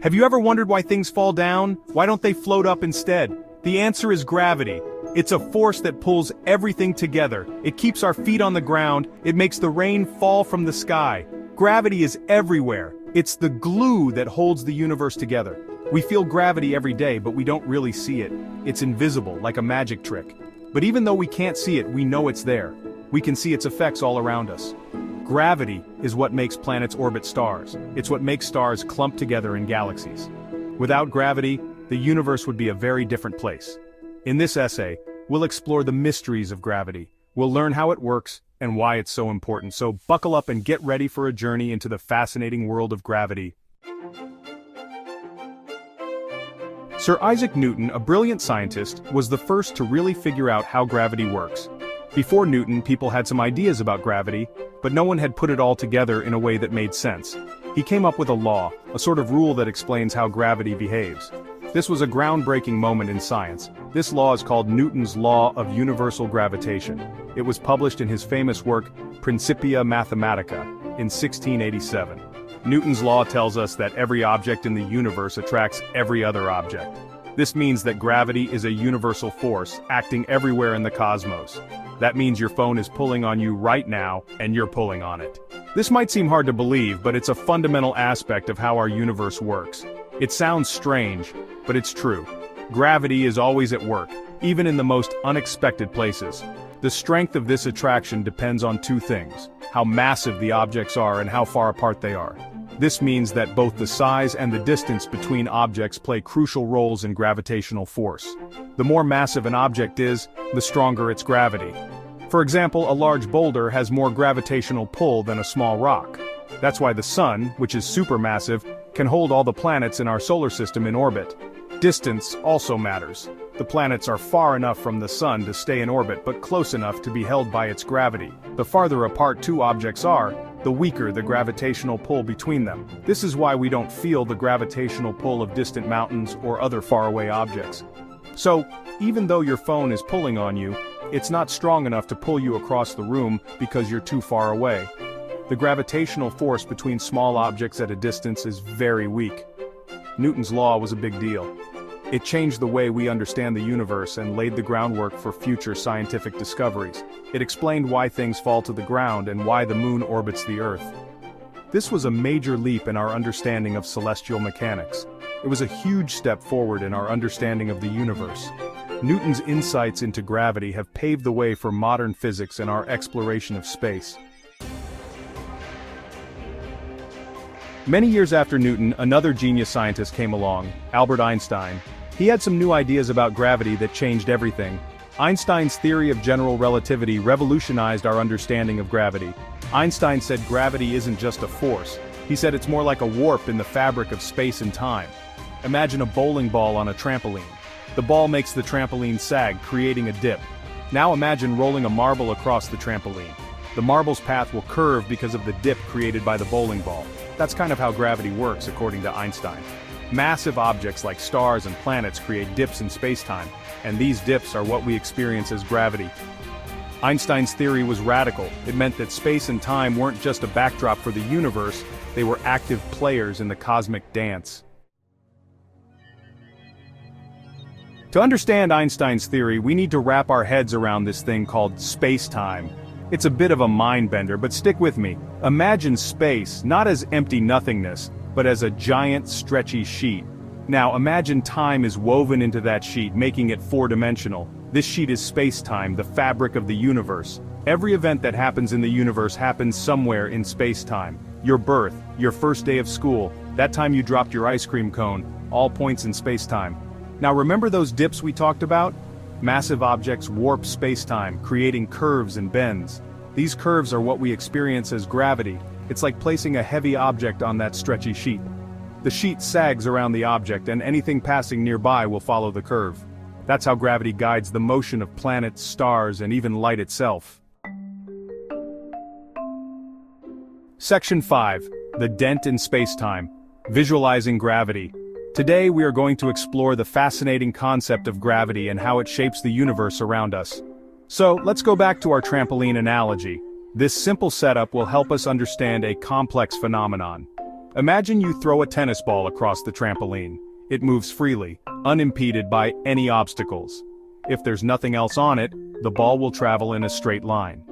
Have you ever wondered why things fall down? Why don't they float up instead? The answer is gravity. It's a force that pulls everything together. It keeps our feet on the ground, it makes the rain fall from the sky. Gravity is everywhere. It's the glue that holds the universe together. We feel gravity every day, but we don't really see it. It's invisible, like a magic trick. But even though we can't see it, we know it's there. We can see its effects all around us. Gravity is what makes planets orbit stars. It's what makes stars clump together in galaxies. Without gravity, the universe would be a very different place. In this essay, we'll explore the mysteries of gravity. We'll learn how it works and why it's so important. So buckle up and get ready for a journey into the fascinating world of gravity. Sir Isaac Newton, a brilliant scientist, was the first to really figure out how gravity works. Before Newton, people had some ideas about gravity, but no one had put it all together in a way that made sense. He came up with a law, a sort of rule that explains how gravity behaves. This was a groundbreaking moment in science. This law is called Newton's Law of Universal Gravitation. It was published in his famous work, Principia Mathematica, in 1687. Newton's law tells us that every object in the universe attracts every other object. This means that gravity is a universal force, acting everywhere in the cosmos. That means your phone is pulling on you right now, and you're pulling on it. This might seem hard to believe, but it's a fundamental aspect of how our universe works. It sounds strange, but it's true. Gravity is always at work, even in the most unexpected places. The strength of this attraction depends on two things: how massive the objects are and how far apart they are. This means that both the size and the distance between objects play crucial roles in gravitational force. The more massive an object is, the stronger its gravity. For example, a large boulder has more gravitational pull than a small rock. That's why the Sun, which is supermassive, can hold all the planets in our solar system in orbit. Distance also matters. The planets are far enough from the Sun to stay in orbit but close enough to be held by its gravity. The farther apart two objects are, the weaker the gravitational pull between them. This is why we don't feel the gravitational pull of distant mountains or other faraway objects. So, even though your phone is pulling on you, it's not strong enough to pull you across the room because you're too far away. The gravitational force between small objects at a distance is very weak. Newton's law was a big deal. It changed the way we understand the universe and laid the groundwork for future scientific discoveries. It explained why things fall to the ground and why the moon orbits the Earth. This was a major leap in our understanding of celestial mechanics. It was a huge step forward in our understanding of the universe. Newton's insights into gravity have paved the way for modern physics and our exploration of space. Many years after Newton, another genius scientist came along, Albert Einstein. He had some new ideas about gravity that changed everything. Einstein's theory of general relativity revolutionized our understanding of gravity. Einstein said gravity isn't just a force. He said it's more like a warp in the fabric of space and time. Imagine a bowling ball on a trampoline. The ball makes the trampoline sag, creating a dip. Now imagine rolling a marble across the trampoline. The marble's path will curve because of the dip created by the bowling ball. That's kind of how gravity works, according to Einstein. Massive objects like stars and planets create dips in space-time, and these dips are what we experience as gravity. Einstein's theory was radical. It meant that space and time weren't just a backdrop for the universe, they were active players in the cosmic dance. To understand Einstein's theory, we need to wrap our heads around this thing called space-time. It's a bit of a mind-bender, but stick with me. Imagine space, not as empty nothingness, but as a giant, stretchy sheet. Now imagine time is woven into that sheet, making it four-dimensional. This sheet is space-time, the fabric of the universe. Every event that happens in the universe happens somewhere in space-time. Your birth, your first day of school, that time you dropped your ice cream cone, all points in space-time. Now remember those dips we talked about? Massive objects warp space-time, creating curves and bends. These curves are what we experience as gravity. It's like placing a heavy object on that stretchy sheet. The sheet sags around the object, and anything passing nearby will follow the curve. That's how gravity guides the motion of planets, stars, and even light itself. Section 5. The dent in space-time. Visualizing gravity. Today we are going to explore the fascinating concept of gravity and how it shapes the universe around us. So, let's go back to our trampoline analogy. This simple setup will help us understand a complex phenomenon. Imagine you throw a tennis ball across the trampoline. It moves freely, unimpeded by any obstacles. If there's nothing else on it, the ball will travel in a straight line.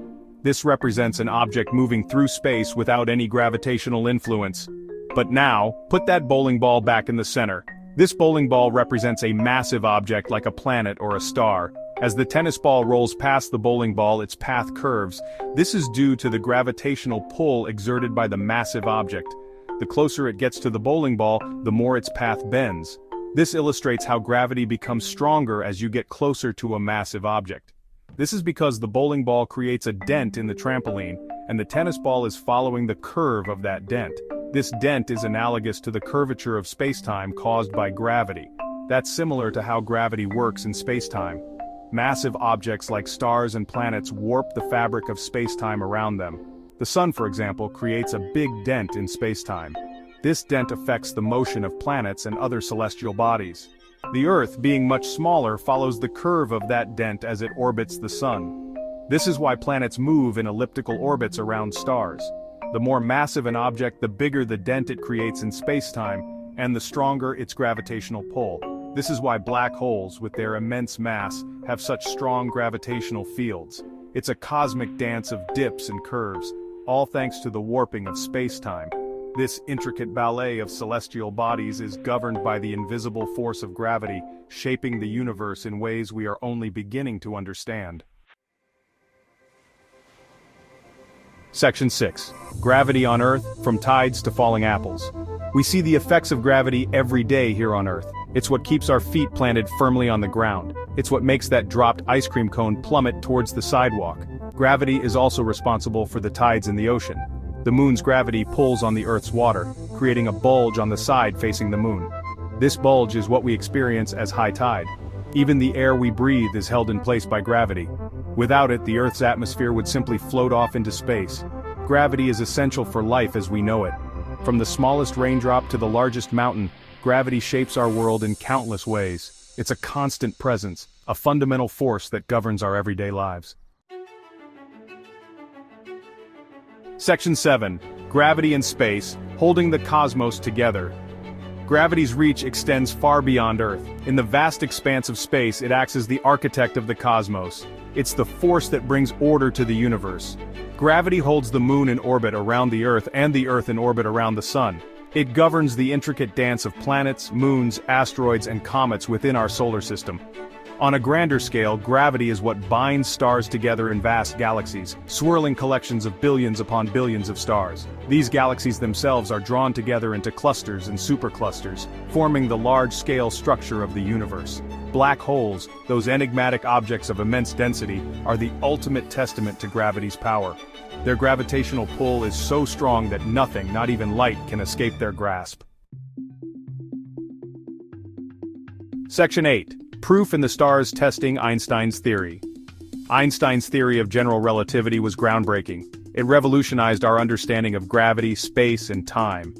This represents an object moving through space without any gravitational influence. But now, put that bowling ball back in the center. This bowling ball represents a massive object like a planet or a star. As the tennis ball rolls past the bowling ball, its path curves. This is due to the gravitational pull exerted by the massive object. The closer it gets to the bowling ball, the more its path bends. This illustrates how gravity becomes stronger as you get closer to a massive object. This is because the bowling ball creates a dent in the trampoline, and the tennis ball is following the curve of that dent. This dent is analogous to the curvature of spacetime caused by gravity. That's similar to how gravity works in spacetime. Massive objects like stars and planets warp the fabric of spacetime around them. The sun, for example, creates a big dent in spacetime. This dent affects the motion of planets and other celestial bodies. The Earth, being much smaller, follows the curve of that dent as it orbits the sun. This is why planets move in elliptical orbits around stars. The more massive an object, the bigger the dent it creates in spacetime, and the stronger its gravitational pull. This is why black holes, with their immense mass, have such strong gravitational fields. It's a cosmic dance of dips and curves, all thanks to the warping of spacetime. This intricate ballet of celestial bodies is governed by the invisible force of gravity, shaping the universe in ways we are only beginning to understand. Section 6. Gravity on Earth, from tides to falling apples. We see the effects of gravity every day here on Earth. It's what keeps our feet planted firmly on the ground. It's what makes that dropped ice cream cone plummet towards the sidewalk. Gravity is also responsible for the tides in the ocean. The moon's gravity pulls on the Earth's water, creating a bulge on the side facing the moon. This bulge is what we experience as high tide. Even the air we breathe is held in place by gravity. Without it, the Earth's atmosphere would simply float off into space. Gravity is essential for life as we know it. From the smallest raindrop to the largest mountain, gravity shapes our world in countless ways. It's a constant presence, a fundamental force that governs our everyday lives. Section 7. Gravity in space, holding the cosmos together. Gravity's reach extends far beyond Earth. In the vast expanse of space, it acts as the architect of the cosmos. It's the force that brings order to the universe. Gravity holds the moon in orbit around the Earth and the Earth in orbit around the sun. It governs the intricate dance of planets, moons, asteroids, and comets within our solar system. On a grander scale, gravity is what binds stars together in vast galaxies, swirling collections of billions upon billions of stars. These galaxies themselves are drawn together into clusters and superclusters, forming the large-scale structure of the universe. Black holes, those enigmatic objects of immense density, are the ultimate testament to gravity's power. Their gravitational pull is so strong that nothing, not even light, can escape their grasp. Section 8. Proof in the stars testing Einstein's theory. Einstein's theory of general relativity was groundbreaking. It revolutionized our understanding of gravity, space, and time.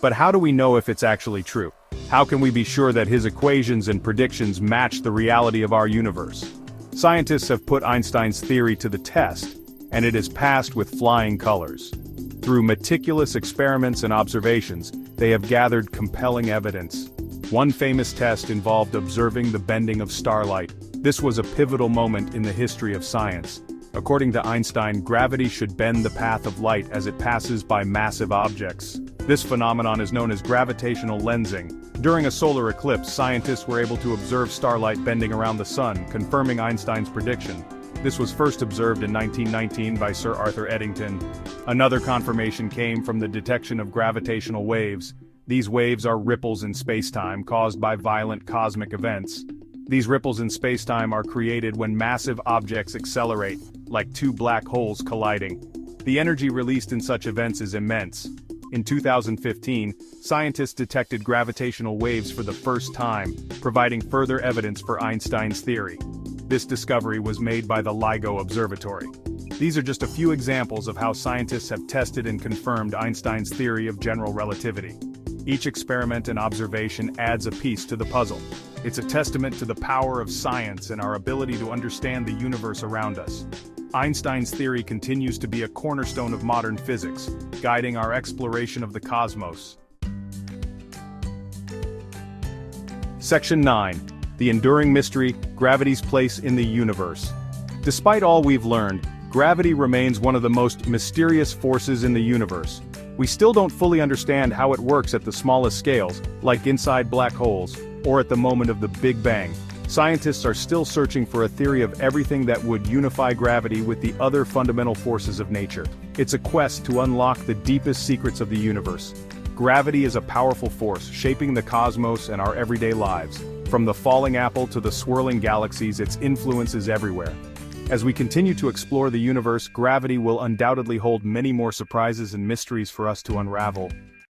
But how do we know if it's actually true? How can we be sure that his equations and predictions match the reality of our universe? Scientists have put Einstein's theory to the test, and it has passed with flying colors. Through meticulous experiments and observations, they have gathered compelling evidence. One famous test involved observing the bending of starlight. This was a pivotal moment in the history of science. According to Einstein, gravity should bend the path of light as it passes by massive objects. This phenomenon is known as gravitational lensing. During a solar eclipse, scientists were able to observe starlight bending around the sun, confirming Einstein's prediction. This was first observed in 1919 by Sir Arthur Eddington. Another confirmation came from the detection of gravitational waves. These waves are ripples in spacetime caused by violent cosmic events. These ripples in spacetime are created when massive objects accelerate, like two black holes colliding. The energy released in such events is immense. In 2015, scientists detected gravitational waves for the first time, providing further evidence for Einstein's theory. This discovery was made by the LIGO Observatory. These are just a few examples of how scientists have tested and confirmed Einstein's theory of general relativity. Each experiment and observation adds a piece to the puzzle. It's a testament to the power of science and our ability to understand the universe around us. Einstein's theory continues to be a cornerstone of modern physics, guiding our exploration of the cosmos. Section 9. The enduring mystery, gravity's place in the universe. Despite all we've learned, gravity remains one of the most mysterious forces in the universe. We still don't fully understand how it works at the smallest scales, like inside black holes, or at the moment of the Big Bang. Scientists are still searching for a theory of everything that would unify gravity with the other fundamental forces of nature. It's a quest to unlock the deepest secrets of the universe. Gravity is a powerful force shaping the cosmos and our everyday lives. From the falling apple to the swirling galaxies, its influence is everywhere. As we continue to explore the universe, gravity will undoubtedly hold many more surprises and mysteries for us to unravel.